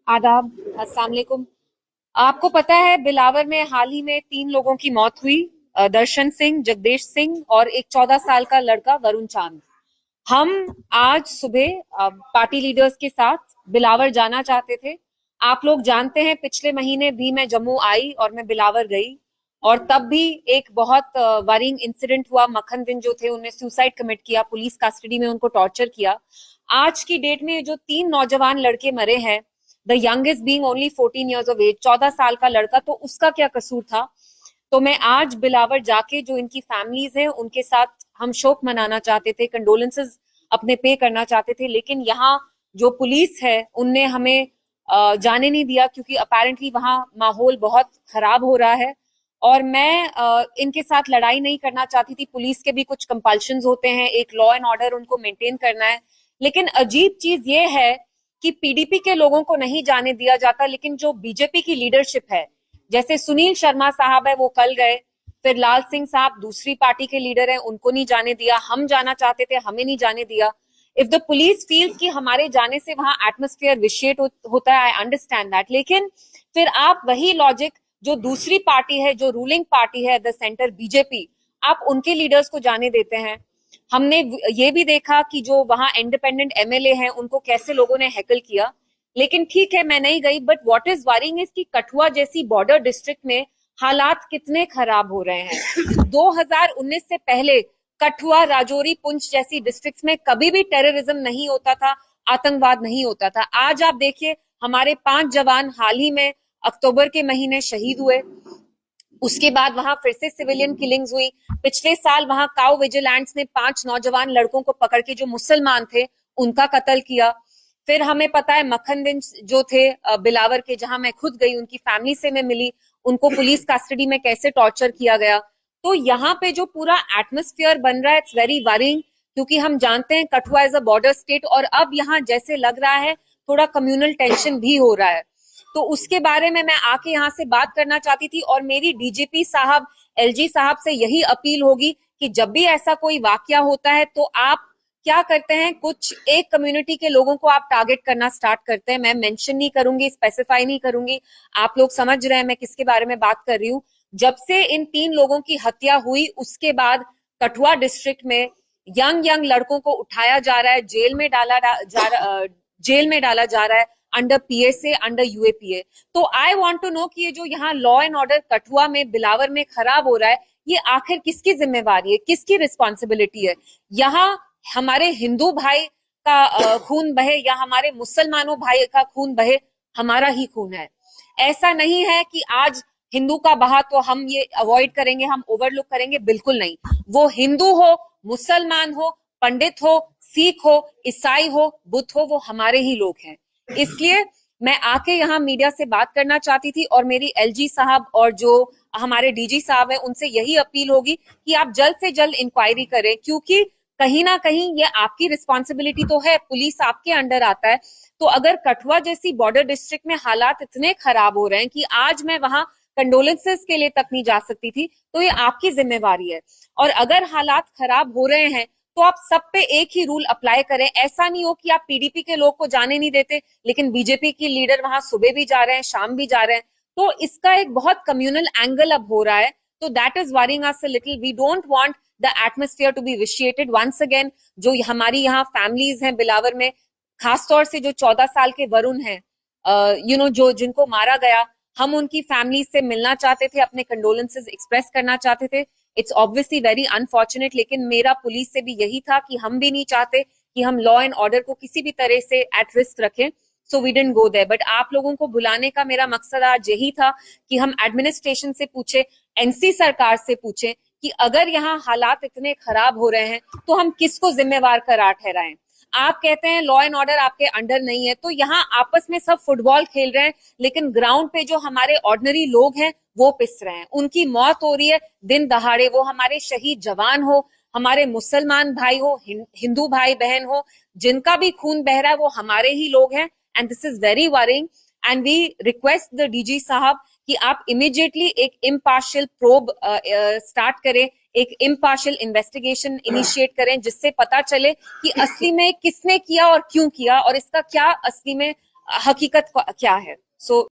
आदाब, अस्सलाम वालेकुम। आपको पता है बिलावर में हाल ही में 3 लोगों की मौत हुई। दर्शन सिंह, जगदीश सिंह और एक 14 साल का लड़का वरुण चांद। हम आज सुबह पार्टी लीडर्स के साथ बिलावर जाना चाहते थे। आप लोग जानते हैं पिछले महीने भी मैं जम्मू आई और मैं बिलावर गई, और तब भी एक बहुत वरिंग इंसिडेंट हुआ। मक्खन दिन जो थे उन्हें सुसाइड कमिट किया, पुलिस कस्टडी में उनको टॉर्चर किया। आज की डेट में जो 3 नौजवान लड़के मरे हैं, the youngest being only 14 years of age, 14 साल का लड़का, तो उसका क्या कसूर था? तो मैं आज बिलावर जाके जो इनकी फैमिलीज हैं उनके साथ हम शोक मनाना चाहते थे, कंडोलेंसेस अपने पे करना चाहते थे, लेकिन यहाँ जो पुलिस है उनने हमें जाने नहीं दिया, क्योंकि अपेरेंटली वहां माहौल बहुत खराब हो रहा है। और मैं इनके साथ लड़ाई नहीं करना चाहती थी। पुलिस के भी कुछ कंपल्शंस होते हैं, एक लॉ एंड ऑर्डर उनको मेंटेन करना है। लेकिन अजीब चीज ये है कि पीडीपी के लोगों को नहीं जाने दिया जाता, लेकिन जो बीजेपी की लीडरशिप है, जैसे सुनील शर्मा साहब है वो कल गए, फिर लाल सिंह साहब दूसरी पार्टी के लीडर हैं, उनको नहीं जाने दिया। हम जाना चाहते थे, हमें नहीं जाने दिया। इफ द पुलिस फील्स कि हमारे जाने से वहां एटमोस्फेयर विशेट होता है, आई अंडरस्टैंड दैट, लेकिन फिर आप वही लॉजिक जो दूसरी पार्टी है, जो रूलिंग पार्टी है द सेंटर बीजेपी, आप उनके लीडर्स को जाने देते हैं। हमने ये भी देखा कि जो वहां इंडिपेंडेंट एमएलए हैं उनको कैसे लोगों ने हैकल किया। लेकिन ठीक है, मैं नहीं गई, but what is worrying is कि कठुआ जैसी बॉर्डर डिस्ट्रिक्ट में हालात कितने खराब हो रहे हैं। 2019 से पहले कठुआ, राजौरी, पुंछ जैसी डिस्ट्रिक्ट्स में कभी भी टेररिज्म नहीं होता था, आतंकवाद नहीं होता था। आज आप देखिए, हमारे 5 जवान हाल ही में अक्टूबर के महीने शहीद हुए। उसके बाद वहां फिर से सिविलियन किलिंग्स हुई। पिछले साल वहां काउ विजिलेंट्स ने 5 नौजवान लड़कों को पकड़ के, जो मुसलमान थे, उनका कत्ल किया। फिर हमें पता है मक्खन दिन जो थे बिलावर के, जहां मैं खुद गई, उनकी फैमिली से मैं मिली, उनको पुलिस कस्टडी में कैसे टॉर्चर किया गया। तो यहाँ पे जो पूरा एटमोस्फियर बन रहा है, इट्स वेरी वरिंग, क्योंकि हम जानते हैं Kathua is a border state, और अब यहाँ जैसे लग रहा है थोड़ा कम्युनल टेंशन भी हो रहा है। तो उसके बारे में मैं आके यहाँ से बात करना चाहती थी, और मेरी डीजीपी साहब, एलजी साहब से यही अपील होगी कि जब भी ऐसा कोई वाकया होता है तो आप क्या करते हैं, कुछ एक कम्युनिटी के लोगों को आप टारगेट करना स्टार्ट करते हैं। मैं मेंशन नहीं करूंगी, स्पेसिफाई नहीं करूंगी, आप लोग समझ रहे हैं मैं किसके बारे में बात कर रही हूँ। जब से इन 3 लोगों की हत्या हुई उसके बाद कठुआ डिस्ट्रिक्ट में यंग यंग लड़कों को उठाया जा रहा है, जेल में डाला जा रहा है, अंडर पीएसए, अंडर यूएपीए। तो आई वांट टू नो कि ये जो यहाँ लॉ एंड ऑर्डर कठुआ में, बिलावर में खराब हो रहा है, ये आखिर किसकी जिम्मेवारी है, किसकी रिस्पॉन्सिबिलिटी है? यहाँ हमारे हिंदू भाई का खून बहे या हमारे मुसलमानों भाई का खून बहे, हमारा ही खून है। ऐसा नहीं है कि आज हिंदू का बहा तो हम ये अवॉइड करेंगे, हम ओवरलुक करेंगे, बिल्कुल नहीं। वो हिंदू हो, मुसलमान हो, पंडित हो, सिख हो, ईसाई हो, बुद्ध हो, वो हमारे ही लोग हैं। इसलिए मैं आके यहाँ मीडिया से बात करना चाहती थी, और मेरी एलजी साहब और जो हमारे डीजी साहब हैं उनसे यही अपील होगी कि आप जल्द से जल्द इंक्वायरी करें, क्योंकि कहीं ना कहीं ये आपकी रिस्पॉन्सिबिलिटी तो है, पुलिस आपके अंडर आता है। तो अगर कठुआ जैसी बॉर्डर डिस्ट्रिक्ट में हालात इतने खराब हो रहे हैं कि आज मैं वहां कंडोलेंसेस के लिए तक नहीं जा सकती थी, तो ये आपकी जिम्मेवारी है। और अगर हालात खराब हो रहे हैं तो आप सब पे एक ही रूल अप्लाई करें। ऐसा नहीं हो कि आप पीडीपी के लोग को जाने नहीं देते, लेकिन बीजेपी की लीडर वहां सुबह भी जा रहे हैं, शाम भी जा रहे हैं। तो इसका एक बहुत कम्युनल एंगल अब हो रहा है। तो that is worrying us a little. We don't want the atmosphere to be vitiated once again. जो हमारी यहाँ फैमिलीज हैं बिलावर में, खासतौर से जो 14 साल के वरुण हैं, जो जिनको मारा गया, हम उनकी फैमिली से मिलना चाहते थे, अपने कंडोलेंसेस एक्सप्रेस करना चाहते थे। इट्स ऑब्वियसली वेरी अनफॉर्चुनेट, लेकिन मेरा पुलिस से भी यही था कि हम भी नहीं चाहते कि हम लॉ एंड ऑर्डर को किसी भी तरह से एट रिस्क रखें। So we didn't go there. But आप लोगों को बुलाने का मेरा मकसद आज यही था कि हम एडमिनिस्ट्रेशन से पूछे, एनसी सरकार से पूछे कि अगर यहाँ हालात इतने खराब हो रहे हैं तो हम किसको जिम्मेवार करार ठहराएं। आप कहते हैं लॉ एंड ऑर्डर आपके अंडर नहीं है, तो यहाँ आपस में सब फुटबॉल खेल रहे हैं, लेकिन ग्राउंड पे जो हमारे ऑर्डिनरी लोग हैं वो पिस रहे हैं, उनकी मौत हो रही है दिन दहाड़े। वो हमारे शहीद जवान हो, हमारे मुसलमान भाई हो, हिंदू भाई बहन हो, जिनका भी खून बह रहा है वो हमारे ही लोग हैं। And this is very worrying. And we request the DG साहब कि आप इमीडिएटली एक इम्पार्शियल प्रोब स्टार्ट करें, एक इम्पार्शियल इन्वेस्टिगेशन इनिशिएट करें, जिससे पता चले कि असली में किसने किया और क्यों किया, और इसका क्या असली में हकीकत क्या है। सो